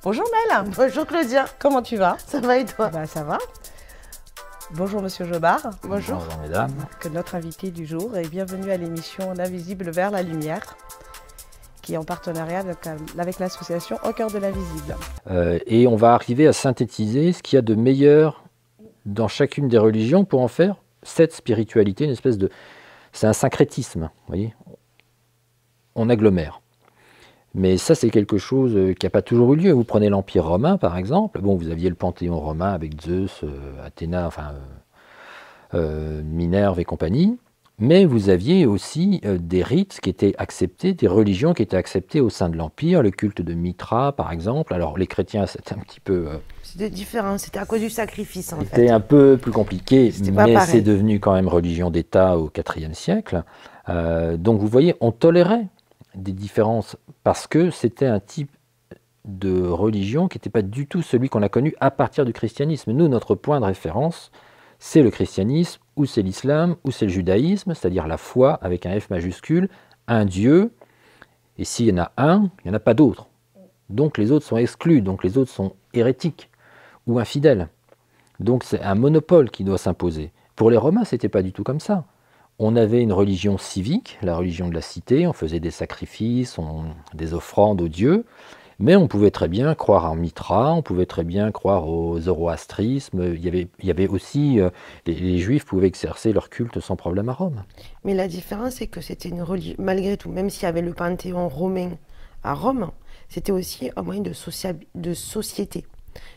Bonjour Mel. Bonjour Claudia. Comment tu vas? Ça va et toi? Ça va. Bonjour Monsieur Jobard. Bonjour. Bonjour mesdames. Que notre invité du jour et bienvenue à l'émission L'invisible vers la lumière qui est en partenariat avec l'association Au cœur de l'invisible. Et on va arriver à synthétiser ce qu'il y a de meilleur dans chacune des religions pour en faire cette spiritualité, une espèce de... C'est un syncrétisme, vous voyez. On agglomère. Mais ça, c'est quelque chose qui n'a pas toujours eu lieu. Vous prenez l'Empire romain, par exemple. Bon, vous aviez le Panthéon romain avec Zeus, Athéna, Minerve et compagnie. Mais vous aviez aussi des rites qui étaient acceptés, des religions qui étaient acceptées au sein de l'Empire. Le culte de Mithra, par exemple. Alors, les chrétiens, c'était un petit peu... C'était différent, c'était à cause du sacrifice, en fait. C'était un peu plus compliqué, mais c'est pareil. devenu quand même religion d'État au IVe siècle. Donc, vous voyez, on tolérait des différences parce que c'était un type de religion qui n'était pas du tout celui qu'on a connu à partir du christianisme. Nous, notre point de référence, c'est le christianisme, ou c'est l'islam, ou c'est le judaïsme, c'est-à-dire la foi avec un F majuscule, un Dieu, et s'il y en a un, il n'y en a pas d'autre. Donc les autres sont exclus, donc les autres sont hérétiques ou infidèles. Donc c'est un monopole qui doit s'imposer. Pour les Romains, ce n'était pas du tout comme ça. On avait une religion civique, la religion de la cité, on faisait des sacrifices, des offrandes aux dieux, mais on pouvait très bien croire en Mithra, on pouvait très bien croire au zoroastrisme, il y avait aussi, les Juifs pouvaient exercer leur culte sans problème à Rome. Mais la différence, c'est que c'était une religion, malgré tout, même s'il y avait le Panthéon romain à Rome, c'était aussi un moyen de société.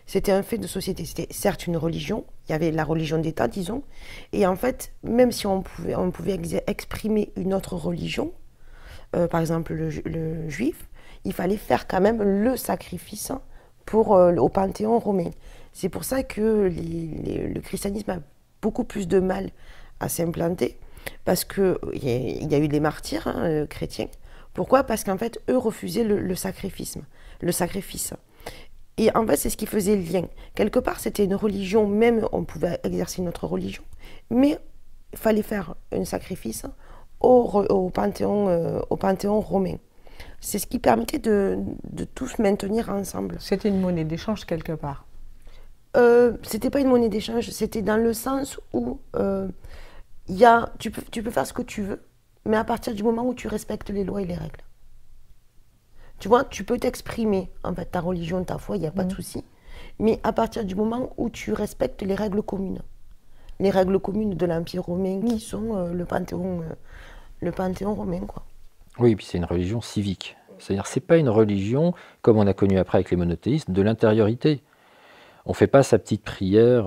C'était un fait de société. C'était certes une religion, il y avait la religion d'État, disons, et en fait, même si on pouvait exprimer une autre religion, par exemple le juif, il fallait faire quand même le sacrifice au Panthéon romain. C'est pour ça que le christianisme a beaucoup plus de mal à s'implanter, parce qu'il y a eu des martyrs chrétiens. Pourquoi? Parce qu'en fait, eux refusaient le sacrifice. Et en fait, c'est ce qui faisait le lien. Quelque part, c'était une religion, même on pouvait exercer notre religion, mais il fallait faire un sacrifice au Panthéon romain. C'est ce qui permettait de tous maintenir ensemble. C'était une monnaie d'échange quelque part. C'était pas une monnaie d'échange, c'était dans le sens où tu peux faire ce que tu veux, mais à partir du moment où tu respectes les lois et les règles. Tu vois, tu peux t'exprimer, en fait, ta religion, ta foi, il n'y a pas de souci. Mais à partir du moment où tu respectes les règles communes de l'Empire romain qui sont le Panthéon romain, quoi. Oui, et puis c'est une religion civique. C'est-à-dire c'est pas une religion, comme on a connu après avec les monothéistes, de l'intériorité. On ne fait pas sa petite prière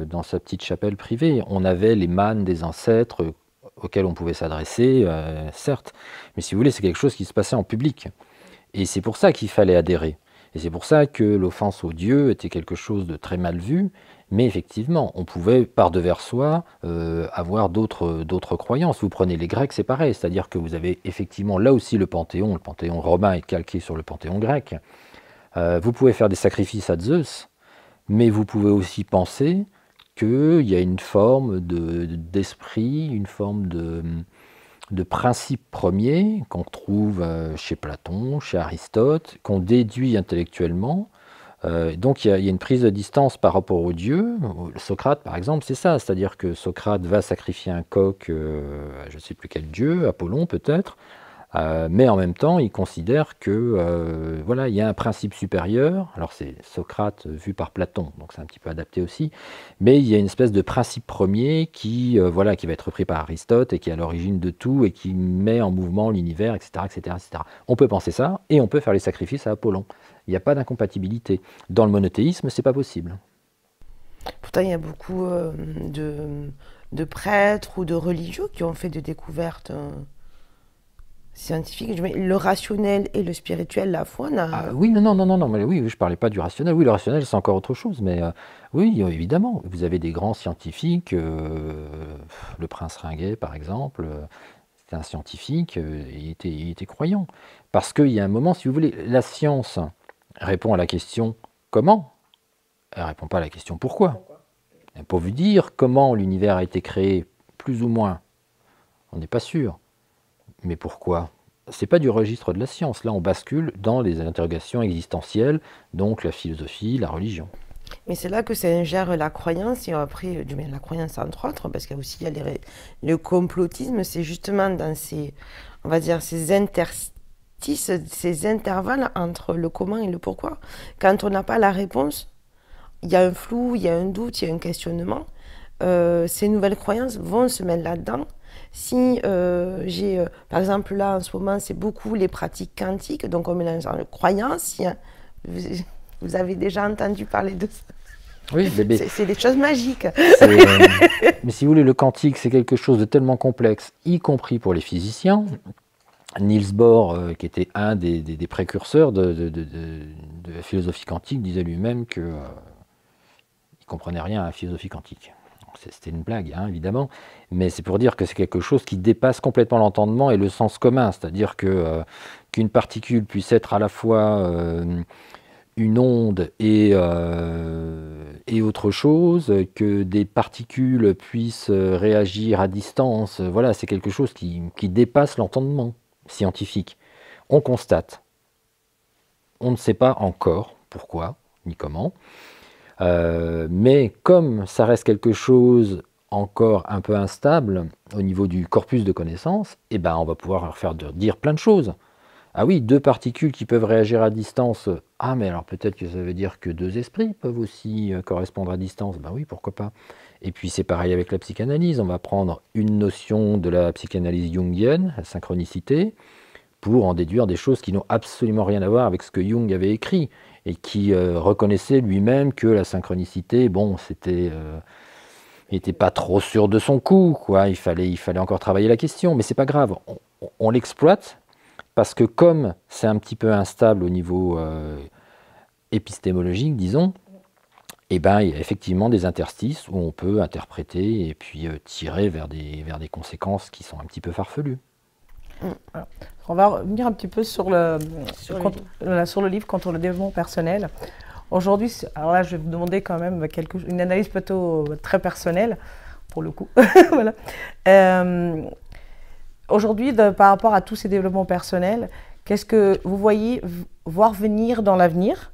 dans sa petite chapelle privée. On avait les mânes des ancêtres auxquels on pouvait s'adresser, certes. Mais si vous voulez, c'est quelque chose qui se passait en public. Et c'est pour ça qu'il fallait adhérer. Et c'est pour ça que l'offense aux dieux était quelque chose de très mal vu. Mais effectivement, on pouvait, par-devers soi, avoir d'autres croyances. Vous prenez les Grecs, c'est pareil. C'est-à-dire que vous avez effectivement là aussi le Panthéon romain est calqué sur le Panthéon grec. Vous pouvez faire des sacrifices à Zeus, mais vous pouvez aussi penser qu'il y a une forme d'esprit, une forme de principe premier qu'on trouve chez Platon, chez Aristote, qu'on déduit intellectuellement. Donc il y a une prise de distance par rapport aux dieux. Socrate, par exemple, c'est ça. C'est-à-dire que Socrate va sacrifier un coq à je ne sais plus quel dieu, Apollon peut-être, mais en même temps, il considère que voilà, il y a un principe supérieur. Alors c'est Socrate vu par Platon, donc c'est un petit peu adapté aussi. Mais il y a une espèce de principe premier voilà, qui va être repris par Aristote et qui est à l'origine de tout et qui met en mouvement l'univers, etc., etc., etc. On peut penser ça et on peut faire les sacrifices à Apollon. Il n'y a pas d'incompatibilité. Dans le monothéisme, c'est pas possible. Pourtant, il y a beaucoup de prêtres ou de religieux qui ont fait des découvertes scientifiques. Le rationnel et le spirituel, la foi, Oui, non, mais oui, je parlais pas du rationnel. Oui, le rationnel, c'est encore autre chose. Mais oui, évidemment, vous avez des grands scientifiques. Le prince Ringuet, par exemple, c'était un scientifique. Il était croyant. Parce qu'il y a un moment, si vous voulez, la science répond à la question comment. Elle ne répond pas à la question pourquoi. Pour vous dire comment l'univers a été créé, plus ou moins, on n'est pas sûr. Mais pourquoi? c'est pas du registre de la science. Là, on bascule dans les interrogations existentielles, donc la philosophie, la religion. Mais c'est là que ça ingère la croyance, et après, du moins la croyance entre autres, parce qu'il y a aussi le complotisme, c'est justement dans ces, on va dire, ces interstices, ces intervalles entre le comment et le pourquoi. Quand on n'a pas la réponse, il y a un flou, il y a un doute, il y a un questionnement. Ces nouvelles croyances vont se mettre là-dedans. Si par exemple là en ce moment, c'est beaucoup les pratiques quantiques, donc on mélange les croyances. Vous avez déjà entendu parler de ça? Oui, c'est des choses magiques. Mais si vous voulez, le quantique, c'est quelque chose de tellement complexe, y compris pour les physiciens. Niels Bohr, qui était un des précurseurs de la philosophie quantique, disait lui-même qu'il ne comprenait rien à la philosophie quantique. C'était une blague, hein, évidemment, mais c'est pour dire que c'est quelque chose qui dépasse complètement l'entendement et le sens commun, c'est-à-dire qu'une particule puisse être à la fois une onde et autre chose, que des particules puissent réagir à distance, voilà, c'est quelque chose qui dépasse l'entendement scientifique. On constate, on ne sait pas encore pourquoi ni comment, mais comme ça reste quelque chose encore un peu instable au niveau du corpus de connaissances, eh ben on va pouvoir leur faire dire plein de choses. Ah oui, deux particules qui peuvent réagir à distance. Ah, mais alors peut-être que ça veut dire que deux esprits peuvent aussi correspondre à distance. Ben oui, pourquoi pas. Et puis c'est pareil avec la psychanalyse. On va prendre une notion de la psychanalyse jungienne, la synchronicité, pour en déduire des choses qui n'ont absolument rien à voir avec ce que Jung avait écrit et qui reconnaissait lui-même que la synchronicité, bon, c'était... il n'était pas trop sûr de son coup, quoi. Il fallait encore travailler la question, mais c'est pas grave. On l'exploite. Parce que comme c'est un petit peu instable au niveau épistémologique, disons, eh ben, il y a effectivement des interstices où on peut interpréter et puis tirer vers des conséquences qui sont un petit peu farfelues. Alors, on va revenir un petit peu sur le livre Contre le développement personnel. Aujourd'hui, alors là, je vais vous demander quand même une analyse plutôt très personnelle, pour le coup. Voilà. Aujourd'hui, par rapport à tous ces développements personnels, qu'est-ce que vous voyez voir venir dans l'avenir?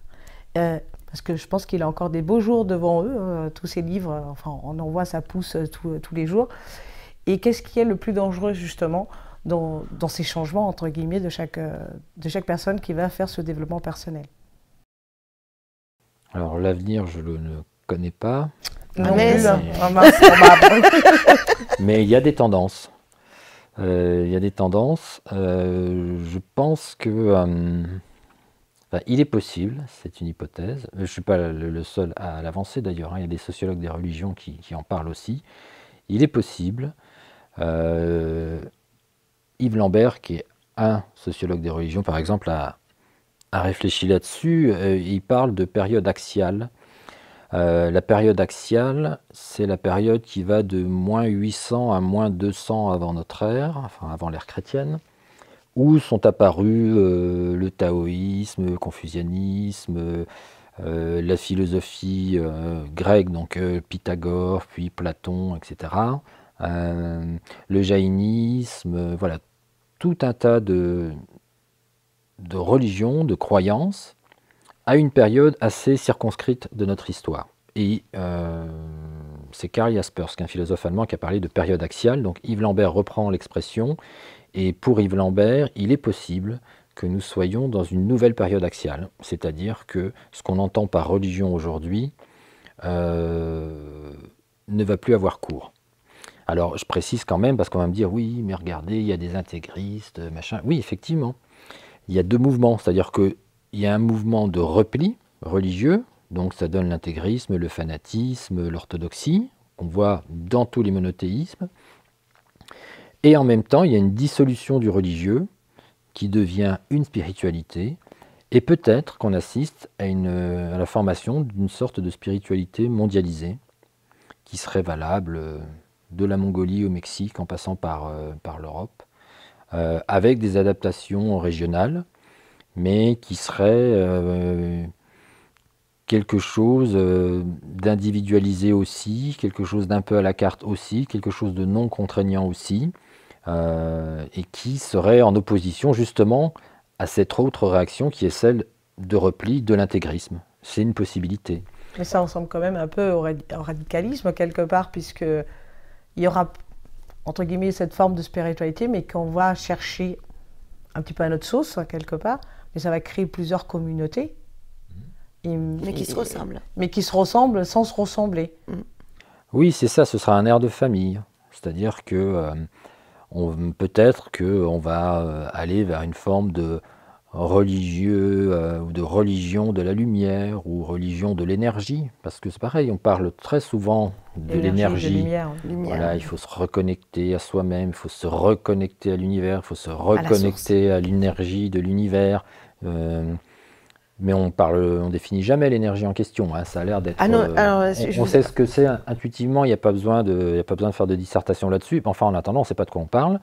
Parce que je pense qu'il y a encore des beaux jours devant eux, tous ces livres, enfin, on en voit, ça pousse tous les jours. Et qu'est-ce qui est le plus dangereux, justement, dans ces changements, entre guillemets, de chaque personne qui va faire ce développement personnel? Alors, l'avenir, je ne le connais pas. Non plus, mais il y a des tendances. Je pense que il est possible, c'est une hypothèse, je ne suis pas le seul à l'avancer d'ailleurs, hein, il y a des sociologues des religions qui en parlent aussi. Il est possible, Yves Lambert, qui est un sociologue des religions par exemple, a réfléchi là-dessus, il parle de période axiale. La période axiale, c'est la période qui va de moins 800 à moins 200 avant notre ère, enfin avant l'ère chrétienne, où sont apparus le taoïsme, le confucianisme, la philosophie grecque, donc Pythagore, puis Platon, etc. Le jaïnisme, voilà, tout un tas de religions, de croyances, à une période assez circonscrite de notre histoire. Et c'est Karl Jaspers, un philosophe allemand, qui a parlé de période axiale. Donc Yves Lambert reprend l'expression, et pour Yves Lambert, il est possible que nous soyons dans une nouvelle période axiale, c'est-à-dire que ce qu'on entend par religion aujourd'hui ne va plus avoir cours. Alors je précise quand même, parce qu'on va me dire, oui, mais regardez, il y a des intégristes, machin. Oui, effectivement, il y a deux mouvements, c'est-à-dire que il y a un mouvement de repli religieux, donc ça donne l'intégrisme, le fanatisme, l'orthodoxie, qu'on voit dans tous les monothéismes. Et en même temps, il y a une dissolution du religieux qui devient une spiritualité, et peut-être qu'on assiste à la formation d'une sorte de spiritualité mondialisée, qui serait valable de la Mongolie au Mexique, en passant par l'Europe, avec des adaptations régionales, mais qui serait quelque chose d'individualisé aussi, quelque chose d'un peu à la carte aussi, quelque chose de non contraignant aussi, et qui serait en opposition justement à cette autre réaction qui est celle de repli de l'intégrisme. C'est une possibilité. Mais ça ressemble quand même un peu au radicalisme quelque part, puisque il y aura, entre guillemets, cette forme de spiritualité, mais qu'on va chercher un petit peu à notre sauce, quelque part, mais ça va créer plusieurs communautés. Mais qui se ressemblent. Mais qui se ressemblent sans se ressembler. Oui, c'est ça, ce sera un air de famille. C'est-à-dire que peut-être qu'on va aller vers une forme de religieux ou de religion de la lumière ou religion de l'énergie, parce que c'est pareil, on parle très souvent de l'énergie. Voilà, il faut se reconnecter à soi-même, il faut se reconnecter à l'univers, il faut se reconnecter à l'énergie de l'univers. Mais on définit jamais l'énergie en question. Hein. Ça a l'air d'être. On sait ce que c'est intuitivement. Il n'y a pas besoin de faire de dissertation là-dessus. Enfin, en attendant, on ne sait pas de quoi on parle.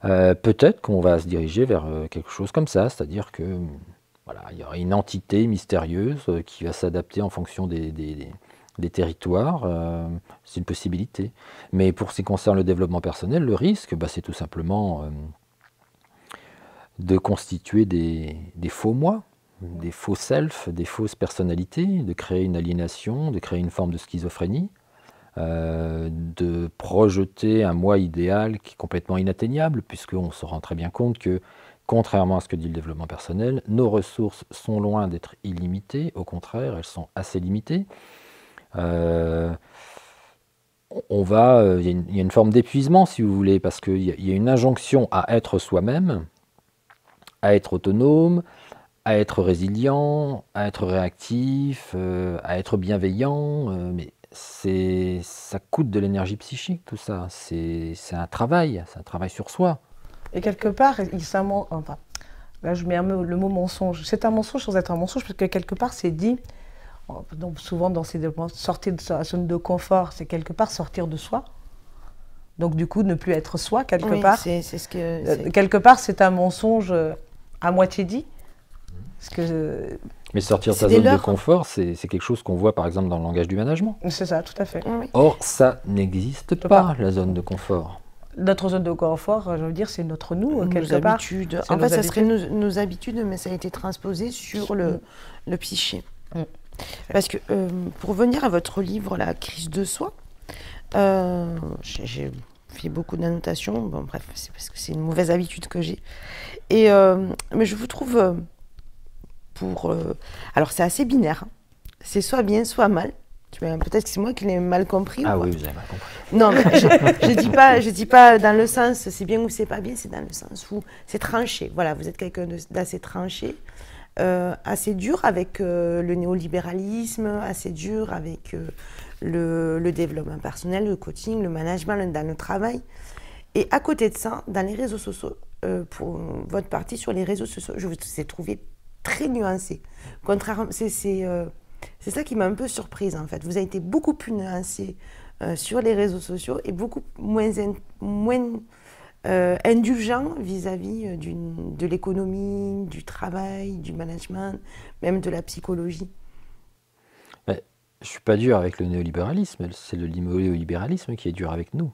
Peut-être qu'on va se diriger vers quelque chose comme ça, c'est-à-dire que voilà, il y aura une entité mystérieuse qui va s'adapter en fonction des territoires. C'est une possibilité. Mais pour ce qui concerne le développement personnel, le risque, c'est tout simplement de constituer des faux moi. Des faux self, des fausses personnalités, de créer une aliénation, de créer une forme de schizophrénie, de projeter un moi idéal qui est complètement inatteignable, puisqu'on se rend très bien compte que, contrairement à ce que dit le développement personnel, nos ressources sont loin d'être illimitées, au contraire, elles sont assez limitées. Il y a une forme d'épuisement, si vous voulez, parce qu'il y a une injonction à être soi-même, à être autonome, à être résilient, à être réactif, à être bienveillant, mais ça coûte de l'énergie psychique, tout ça. C'est un travail sur soi. Et quelque part, enfin, là je mets le mot mensonge. C'est un mensonge sans être un mensonge, parce que quelque part c'est dit, donc souvent dans ces développements, sortir de sa zone de confort, c'est quelque part sortir de soi. Donc du coup, ne plus être soi, quelque part. C'est ce que... quelque part, c'est un mensonge à moitié dit. Mais sortir de sa zone de confort, c'est quelque chose qu'on voit par exemple dans le langage du management. C'est ça, tout à fait. Oui. Or, ça n'existe pas, la zone de confort. Notre zone de confort, je veux dire, c'est notre quelque part. Habitudes. En fait, ça serait nos habitudes, mais ça a été transposé sur le psyché. Parce que, pour revenir à votre livre, La crise de soi, j'ai fait beaucoup d'annotations. Bon, bref, c'est parce que c'est une mauvaise habitude que j'ai. Mais je vous trouve... alors c'est assez binaire, hein. C'est soit bien, soit mal. Peut-être que c'est moi qui l'ai mal compris. Ah oui, vous avez mal compris. Non, mais je dis pas dans le sens c'est bien ou c'est pas bien, c'est dans le sens où c'est tranché. Voilà, vous êtes quelqu'un d'assez tranché, assez dur avec le néolibéralisme, assez dur avec le développement personnel, le coaching, le management, dans le travail. Et à côté de ça, dans les réseaux sociaux, pour votre partie sur les réseaux sociaux, je vous ai trouvé très nuancé. Contrairement, c'est ça qui m'a un peu surprise en fait. Vous avez été beaucoup plus nuancé sur les réseaux sociaux et beaucoup moins indulgent vis-à-vis de l'économie, du travail, du management, même de la psychologie. Je ne suis pas dur avec le néolibéralisme, c'est le néolibéralisme qui est dur avec nous.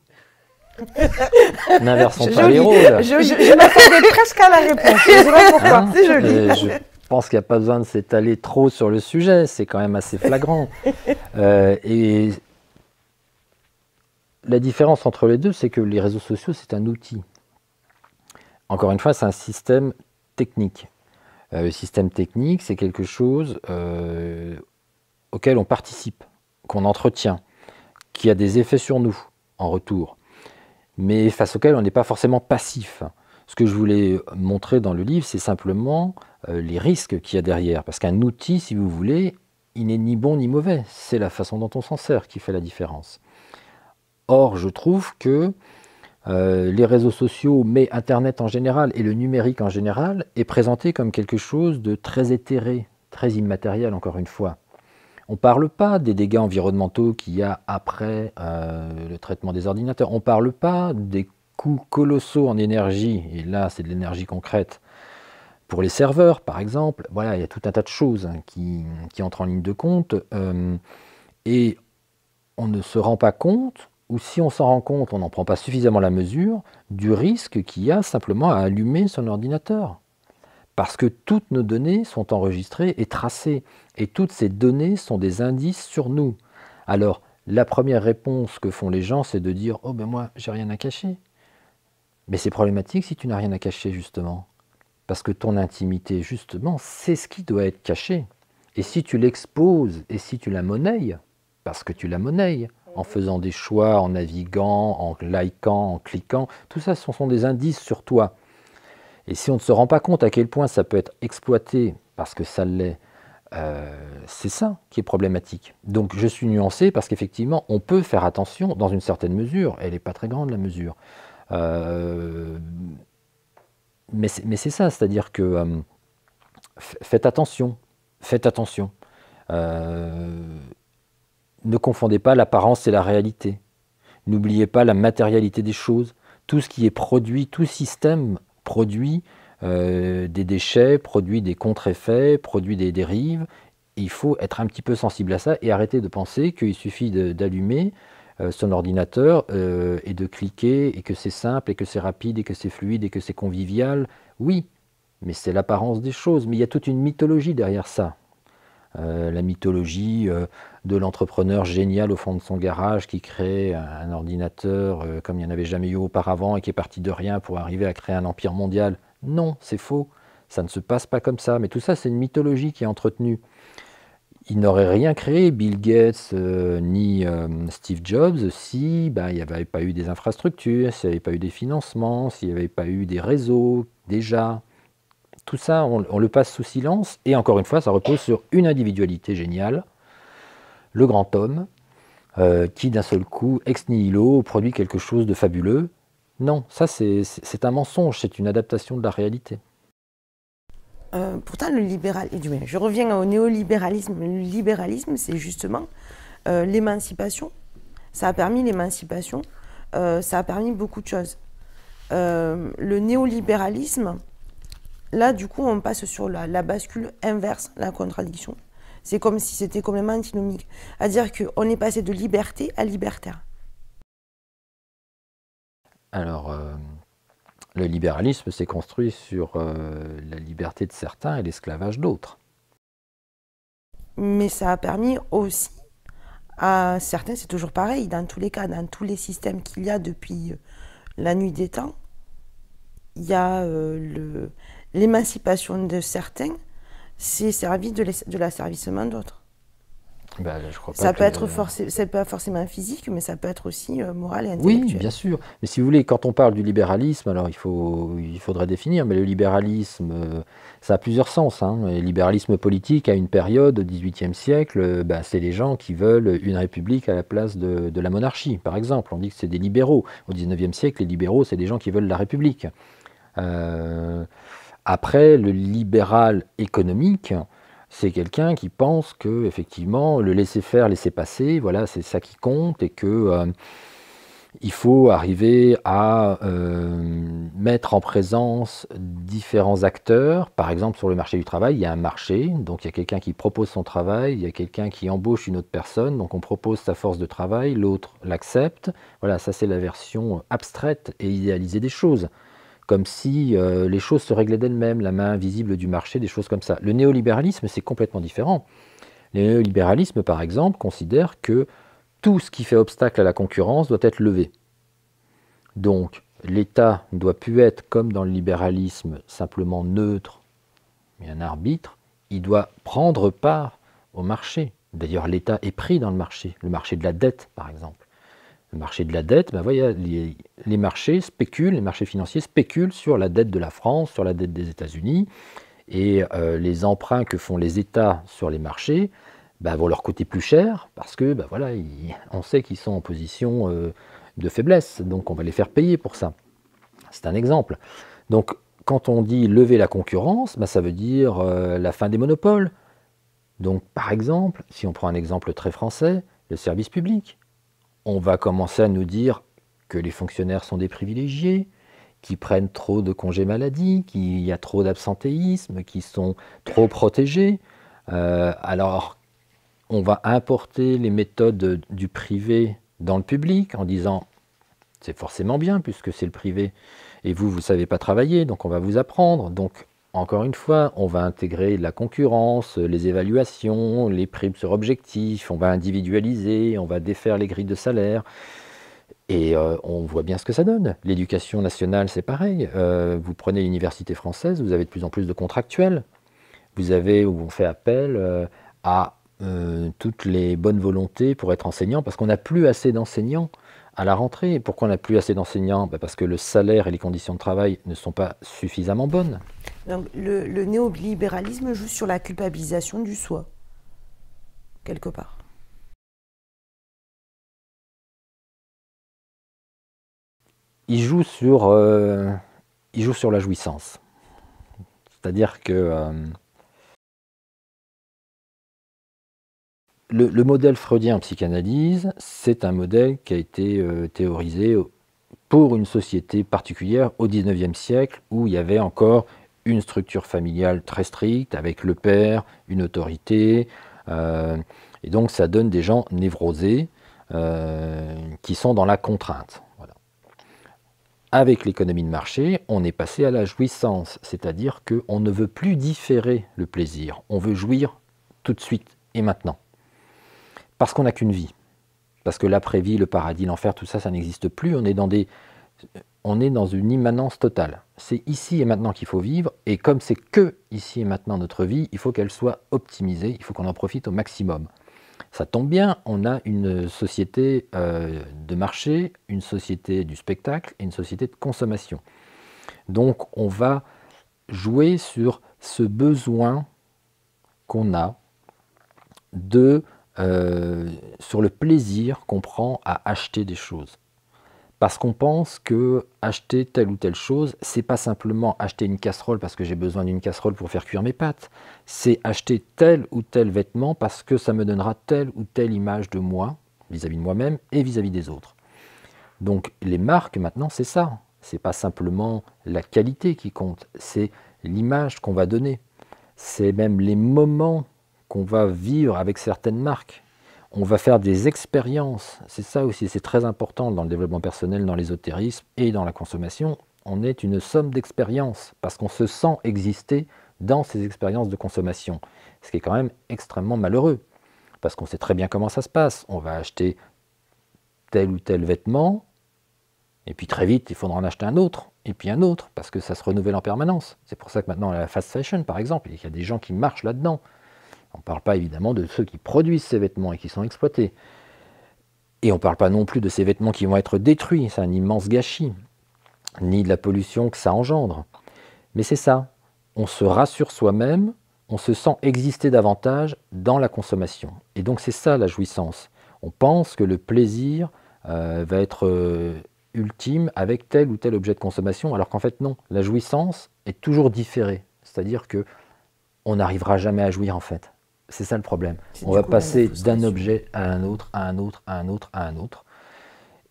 N'inversons pas les rôles. Je m'attendais presque à la réponse. Je ne sais pas pourquoi. C'est joli. Je pense qu'il n'y a pas besoin de s'étaler trop sur le sujet, c'est quand même assez flagrant. Et la différence entre les deux, c'est que les réseaux sociaux, c'est un outil. Encore une fois, c'est un système technique. Le système technique, c'est quelque chose auquel on participe, qu'on entretient, qui a des effets sur nous en retour, mais face auquel on n'est pas forcément passif. Ce que je voulais montrer dans le livre, c'est simplement les risques qu'il y a derrière. Parce qu'un outil, si vous voulez, il n'est ni bon ni mauvais. C'est la façon dont on s'en sert qui fait la différence. Or, je trouve que les réseaux sociaux, mais Internet en général et le numérique en général, est présenté comme quelque chose de très éthéré, très immatériel, encore une fois. On ne parle pas des dégâts environnementaux qu'il y a après le traitement des ordinateurs. On ne parle pas des coûts colossaux en énergie, et là c'est de l'énergie concrète, pour les serveurs par exemple. Voilà, il y a tout un tas de choses qui entrent en ligne de compte, et on ne se rend pas compte ou si on s'en rend compte, on n'en prend pas suffisamment la mesure du risque qu'il y a simplement à allumer son ordinateur. Parce que toutes nos données sont enregistrées et tracées, et toutes ces données sont des indices sur nous. Alors, la première réponse que font les gens, c'est de dire « Oh ben moi, j'ai rien à cacher ». Mais c'est problématique si tu n'as rien à cacher, justement. Parce que ton intimité, justement, c'est ce qui doit être caché. Et si tu l'exposes, et si tu la monnaies, parce que tu la monnaies, en faisant des choix, en naviguant, en likant, en cliquant, tout ça, ce sont des indices sur toi. Et si on ne se rend pas compte à quel point ça peut être exploité, parce que ça l'est, c'est ça qui est problématique. Donc je suis nuancé parce qu'effectivement, on peut faire attention dans une certaine mesure. Elle n'est pas très grande, la mesure. Mais c'est ça, c'est-à-dire que faites attention. Faites attention. Ne confondez pas l'apparence et la réalité. N'oubliez pas la matérialité des choses. Tout ce qui est produit, tout système produit des déchets, produit des contre-effets, produit des dérives. Il faut être un petit peu sensible à ça et arrêter de penser qu'il suffit d'allumer son ordinateur et de cliquer et que c'est simple et que c'est rapide et que c'est fluide et que c'est convivial. Oui, mais c'est l'apparence des choses. Mais il y a toute une mythologie derrière ça. La mythologie de l'entrepreneur génial au fond de son garage qui crée un ordinateur comme il n'y en avait jamais eu auparavant et qui est parti de rien pour arriver à créer un empire mondial. Non, c'est faux. Ça ne se passe pas comme ça. Mais tout ça, c'est une mythologie qui est entretenue. Il n'aurait rien créé, Bill Gates ni Steve Jobs, si il n'y avait pas eu des infrastructures, s'il n'y avait pas eu des financements, s'il n'y avait pas eu des réseaux déjà. Tout ça, on le passe sous silence. Et encore une fois, ça repose sur une individualité géniale, le grand homme, qui d'un seul coup, ex nihilo, produit quelque chose de fabuleux. Non, ça c'est un mensonge, c'est une adaptation de la réalité. Pourtant, le libéralisme, je reviens au néolibéralisme. Le libéralisme, c'est justement l'émancipation. Ça a permis l'émancipation, ça a permis beaucoup de choses. Le néolibéralisme, là, du coup, on passe sur la bascule inverse, la contradiction. C'est comme si c'était complètement antinomique. C'est-à-dire qu'on est passé de liberté à libertaire. Alors, le libéralisme s'est construit sur la liberté de certains et l'esclavage d'autres. Mais ça a permis aussi à certains, c'est toujours pareil, dans tous les cas, dans tous les systèmes qu'il y a depuis la nuit des temps, il y a l'émancipation de certains, c'est servi de l'asservissement d'autres. Ben, je crois pas Ça que peut être c'est pas forcément physique, mais ça peut être aussi moral et Oui, intellectuel. bien sûr. Mais si vous voulez, quand on parle du libéralisme, alors il faudrait définir, mais le libéralisme, ça a plusieurs sens. Hein. Le libéralisme politique, à une période, au XVIIIe siècle, c'est les gens qui veulent une république à la place de la monarchie, par exemple. On dit que c'est des libéraux. Au XIXe siècle, les libéraux, c'est des gens qui veulent la république. Après, le libéral économique, c'est quelqu'un qui pense que effectivement le laisser faire, laisser passer, voilà, c'est ça qui compte et que il faut arriver à mettre en présence différents acteurs. Par exemple, sur le marché du travail, il y a un marché, donc il y a quelqu'un qui propose son travail, il y a quelqu'un qui embauche une autre personne, donc on propose sa force de travail, l'autre l'accepte. Voilà, ça c'est la version abstraite et idéalisée des choses. Comme si les choses se réglaient d'elles-mêmes, la main invisible du marché, des choses comme ça. Le néolibéralisme, c'est complètement différent. Le néolibéralisme, par exemple, considère que tout ce qui fait obstacle à la concurrence doit être levé. Donc, l'État ne doit plus être, comme dans le libéralisme, simplement neutre, mais un arbitre. Il doit prendre part au marché. D'ailleurs, l'État est pris dans le marché de la dette, par exemple. Le marché de la dette, voyez, les marchés spéculent, les marchés financiers spéculent sur la dette de la France, sur la dette des États-Unis, et les emprunts que font les États sur les marchés vont leur coûter plus cher, parce que voilà, on sait qu'ils sont en position de faiblesse, donc on va les faire payer pour ça. C'est un exemple. Donc quand on dit lever la concurrence, ça veut dire la fin des monopoles. Donc par exemple, si on prend un exemple très français, le service public. On va commencer à nous dire que les fonctionnaires sont des privilégiés, qu'ils prennent trop de congés maladie, qu'il y a trop d'absentéisme, qu'ils sont trop protégés. Alors, on va importer les méthodes du privé dans le public en disant « c'est forcément bien puisque c'est le privé et vous ne savez pas travailler, donc on va vous apprendre ». Donc encore une fois, on va intégrer la concurrence, les évaluations, les primes sur objectif, on va individualiser, on va défaire les grilles de salaire. Et on voit bien ce que ça donne. L'éducation nationale, c'est pareil. Vous prenez l'université française, vous avez de plus en plus de contractuels. Vous avez où on fait appel à toutes les bonnes volontés pour être enseignant, parce qu'on n'a plus assez d'enseignants à la rentrée. Pourquoi on n'a plus assez d'enseignants? Parce que le salaire et les conditions de travail ne sont pas suffisamment bonnes. Donc le néolibéralisme joue sur la culpabilisation du soi, quelque part. Il joue sur la jouissance. C'est-à-dire que le modèle freudien en psychanalyse, c'est un modèle qui a été théorisé pour une société particulière au XIXe siècle, où il y avait encore une structure familiale très stricte, avec le père, une autorité, et donc ça donne des gens névrosés qui sont dans la contrainte. Voilà. Avec l'économie de marché, on est passé à la jouissance, c'est-à-dire qu'on ne veut plus différer le plaisir, on veut jouir tout de suite et maintenant. Parce qu'on n'a qu'une vie, parce que l'après-vie, le paradis, l'enfer, tout ça, ça n'existe plus, on est dans une immanence totale. C'est ici et maintenant qu'il faut vivre, et comme c'est que ici et maintenant notre vie, il faut qu'elle soit optimisée, il faut qu'on en profite au maximum. Ça tombe bien, on a une société de marché, une société du spectacle et une société de consommation. Donc on va jouer sur ce besoin qu'on a sur le plaisir qu'on prend à acheter des choses. Parce qu'on pense que acheter telle ou telle chose, c'est pas simplement acheter une casserole parce que j'ai besoin d'une casserole pour faire cuire mes pâtes. C'est acheter tel ou tel vêtement parce que ça me donnera telle ou telle image de moi, vis-à-vis de moi-même et vis-à-vis des autres. Donc les marques maintenant, c'est ça. C'est pas simplement la qualité qui compte, c'est l'image qu'on va donner. C'est même les moments qu'on va vivre avec certaines marques. On va faire des expériences, c'est ça aussi, c'est très important dans le développement personnel, dans l'ésotérisme et dans la consommation. On est une somme d'expériences parce qu'on se sent exister dans ces expériences de consommation. Ce qui est quand même extrêmement malheureux parce qu'on sait très bien comment ça se passe. On va acheter tel ou tel vêtement et puis très vite il faudra en acheter un autre et puis un autre parce que ça se renouvelle en permanence. C'est pour ça que maintenant la fast fashion par exemple, il y a des gens qui marchent là-dedans. On ne parle pas évidemment de ceux qui produisent ces vêtements et qui sont exploités. Et on ne parle pas non plus de ces vêtements qui vont être détruits, c'est un immense gâchis, ni de la pollution que ça engendre. Mais c'est ça, on se rassure soi-même, on se sent exister davantage dans la consommation. Et donc c'est ça la jouissance. On pense que le plaisir va être ultime avec tel ou tel objet de consommation, alors qu'en fait non, la jouissance est toujours différée. C'est-à-dire qu'on n'arrivera jamais à jouir en fait. C'est ça le problème. On va passer d'un objet à un autre, à un autre, à un autre, à un autre.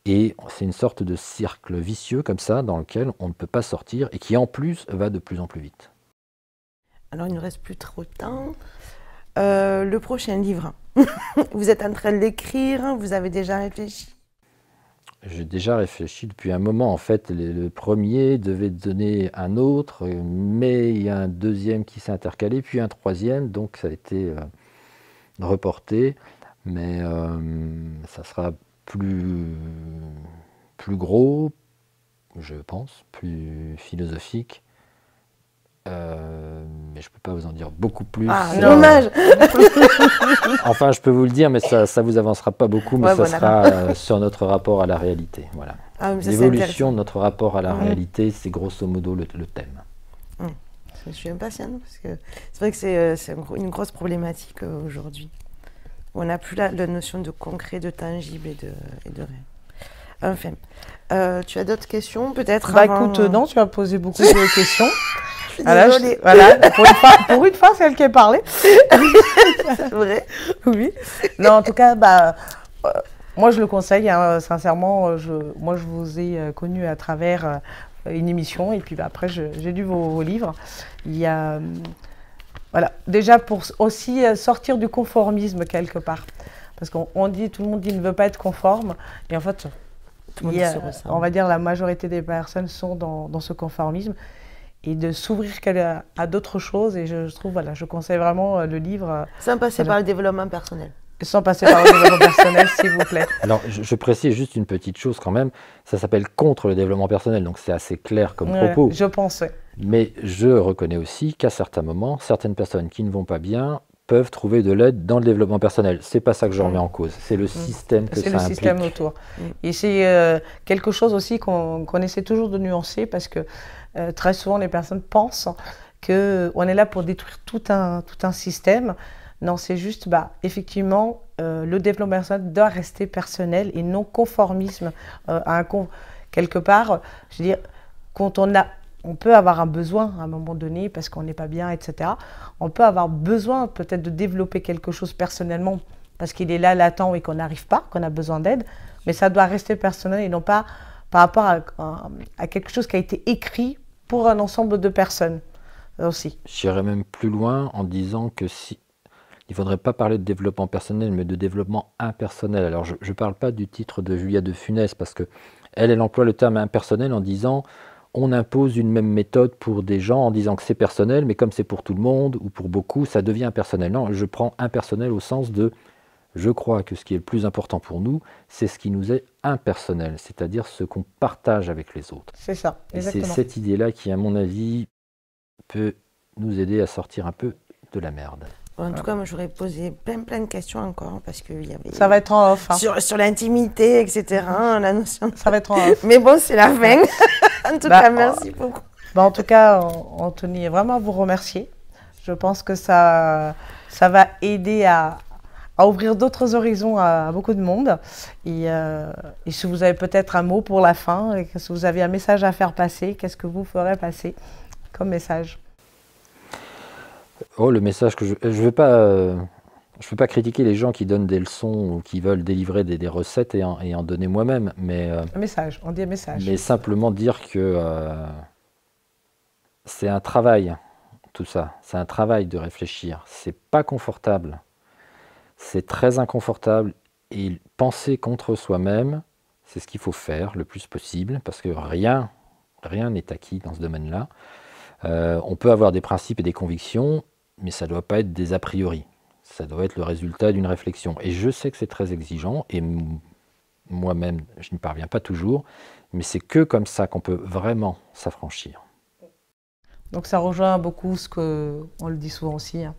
Et c'est une sorte de cercle vicieux comme ça, dans lequel on ne peut pas sortir et qui en plus va de plus en plus vite. Alors il ne nous reste plus trop de temps. Le prochain livre, vous êtes en train de l'écrire, vous avez déjà réfléchi? J'ai déjà réfléchi depuis un moment. En fait, le premier devait donner un autre, mais il y a un deuxième qui s'est intercalé, puis un troisième, donc ça a été reporté. Mais ça sera plus gros, je pense, plus philosophique. Mais je ne peux pas vous en dire beaucoup plus. Ah, dommage. Enfin, je peux vous le dire, mais ça ne vous avancera pas beaucoup, mais ça sera sur notre rapport à la réalité. Voilà. L'évolution de notre rapport à la réalité, c'est grosso modo le thème. Je suis impatiente, parce que c'est vrai que c'est une grosse problématique aujourd'hui. On n'a plus la notion de concret, de tangible et de réel. Enfin, tu as d'autres questions peut-être? Écoute, non, tu as posé beaucoup de questions. Désolée. Voilà, pour une fois, c'est elle qui a parlé. C'est vrai. Oui. Non, en tout cas, moi je le conseille, hein, sincèrement. Moi je vous ai connu à travers une émission et puis après j'ai lu vos livres. Il y a, voilà, déjà pour aussi sortir du conformisme quelque part. Parce qu'on dit, tout le monde dit ne veut pas être conforme, et en fait, on va dire la majorité des personnes sont dans ce conformisme, et de s'ouvrir à d'autres choses. Et je trouve, voilà, je conseille vraiment le livre. Sans passer par le développement personnel. Sans passer par le développement personnel, s'il vous plaît. Alors, je précise juste une petite chose quand même. Ça s'appelle Contre le développement personnel, donc c'est assez clair comme propos. Je pense, oui. Mais je reconnais aussi qu'à certains moments, certaines personnes qui ne vont pas bien peuvent trouver de l'aide dans le développement personnel. C'est pas ça que je remets en cause. C'est le système que ça implique. C'est le système autour. Et c'est quelque chose aussi qu'on essaie toujours de nuancer, parce que très souvent les personnes pensent qu'on est là pour détruire tout un système. Non, c'est juste, effectivement, le développement personnel doit rester personnel et non conformisme. Quelque part, je veux dire, quand on peut avoir un besoin à un moment donné parce qu'on n'est pas bien, etc. On peut avoir besoin peut-être de développer quelque chose personnellement parce qu'il est là latent et qu'on n'arrive pas, qu'on a besoin d'aide, mais ça doit rester personnel et non pas par rapport à quelque chose qui a été écrit pour un ensemble de personnes aussi. J'irais même plus loin en disant que il ne faudrait pas parler de développement personnel, mais de développement impersonnel. Alors, je ne parle pas du titre de Julia de Funès, parce qu'elle emploie le terme impersonnel en disant on impose une même méthode pour des gens en disant que c'est personnel, mais comme c'est pour tout le monde ou pour beaucoup, ça devient impersonnel. Non, je prends impersonnel au sens de je crois que ce qui est le plus important pour nous, c'est ce qui nous est impersonnel, c'est-à-dire ce qu'on partage avec les autres. C'est ça, exactement. Et c'est cette idée-là qui, à mon avis, peut nous aider à sortir un peu de la merde. En tout cas, moi, j'aurais posé plein de questions encore, parce qu'il y avait... Ça va être en off. Hein. Sur l'intimité, etc., la notion... Ça va être en off. Mais bon, c'est la fin. En tout cas, merci beaucoup. En tout cas, on tenait vraiment à vous remercier. Je pense que ça va aider à ouvrir d'autres horizons à beaucoup de monde. Et si vous avez peut-être un mot pour la fin, et que si vous avez un message à faire passer, qu'est-ce que vous ferez passer comme message ? Oh, le message que je veux pas critiquer les gens qui donnent des leçons ou qui veulent délivrer des recettes et en donner moi-même, mais un message, on dit un message. Mais simplement dire que c'est un travail, tout ça, c'est un travail de réfléchir. C'est pas confortable, c'est très inconfortable, et penser contre soi-même, c'est ce qu'il faut faire le plus possible, parce que rien n'est acquis dans ce domaine-là. On peut avoir des principes et des convictions, mais ça ne doit pas être des a priori. Ça doit être le résultat d'une réflexion. Et je sais que c'est très exigeant, et moi-même, je n'y parviens pas toujours, mais c'est que comme ça qu'on peut vraiment s'affranchir. Donc ça rejoint beaucoup ce qu'on le dit souvent aussi, hein,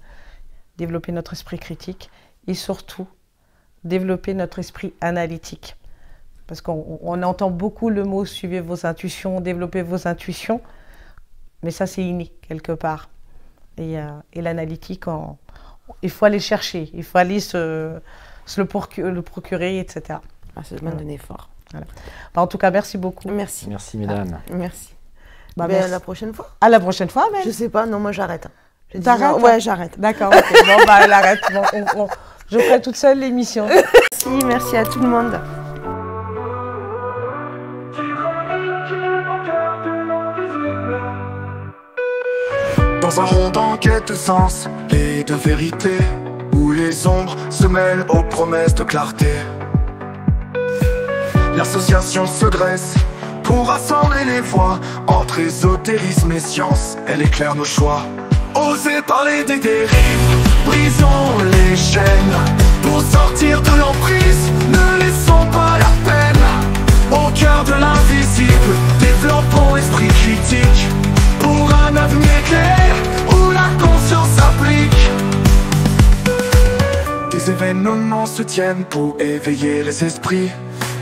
développer notre esprit critique, et surtout développer notre esprit analytique. Parce qu'on entend beaucoup le mot « suivez vos intuitions »,« développez vos intuitions », mais ça, c'est inné, quelque part. Et l'analytique, il faut aller chercher, il faut aller le procurer, etc. Ça demande un effort. Voilà. En tout cas, merci beaucoup. Merci. Merci, mesdames. Merci. Merci. À la prochaine fois. À la prochaine fois, même. Je sais pas, non, moi j'arrête. T'arrêtes ? Ouais, j'arrête. D'accord, ok. Bon, elle arrête. Bon, je ferai toute seule l'émission. Merci à tout le monde. Dans un monde en quête de sens et de vérité, où les ombres se mêlent aux promesses de clarté, l'association se dresse pour rassembler les voix entre ésotérisme et science. Elle éclaire nos choix. Osez parler des dérives, brisons les chaînes pour sortir de l'emprise. Ne laissons pas la peine au cœur de l'invisible. Développons l'esprit critique pour un avenir clair où la conscience s'applique. Des événements se tiennent pour éveiller les esprits,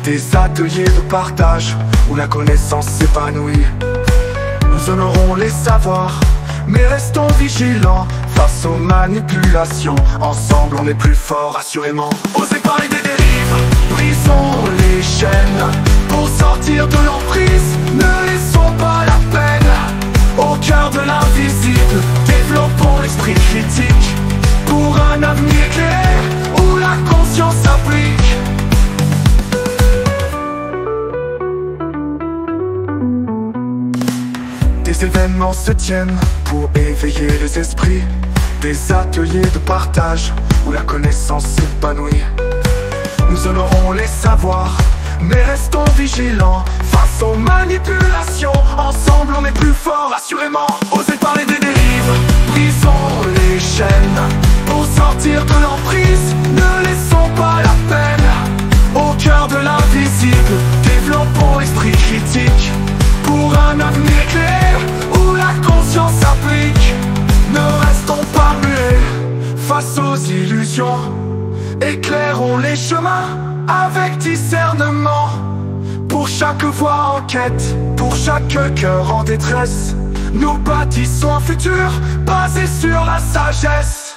des ateliers de partage où la connaissance s'épanouit. Nous honorons les savoirs, mais restons vigilants face aux manipulations. Ensemble on est plus fort, assurément. Osez parler des dérives, brisons les chaînes pour sortir de l'emprise. Ne laissons pas la peine au cœur de l'invisible. Développons l'esprit critique pour un avenir clair où la conscience s'applique. Des événements se tiennent pour éveiller les esprits, des ateliers de partage où la connaissance s'épanouit. Nous honorons les savoirs, mais restons vigilants face aux manipulations. Ensemble on est plus fort, assurément. Osez parler des dérives, brisons les chaînes pour sortir de l'emprise. Ne laissons pas la peine au cœur de l'invisible. Développons l'esprit critique pour un avenir clair où la conscience s'applique. Ne restons pas muets face aux illusions. Éclairons les chemins avec discernement. Pour chaque voix en quête, pour chaque cœur en détresse, nous bâtissons un futur basé sur la sagesse.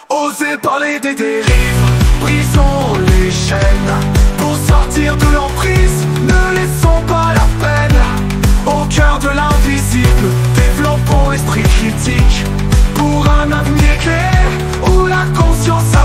Osez parler des dérives, brisons les chaînes pour sortir de l'emprise. Ne laissons pas la peine au cœur de l'invisible. Développons l'esprit critique pour un avenir clair où la conscience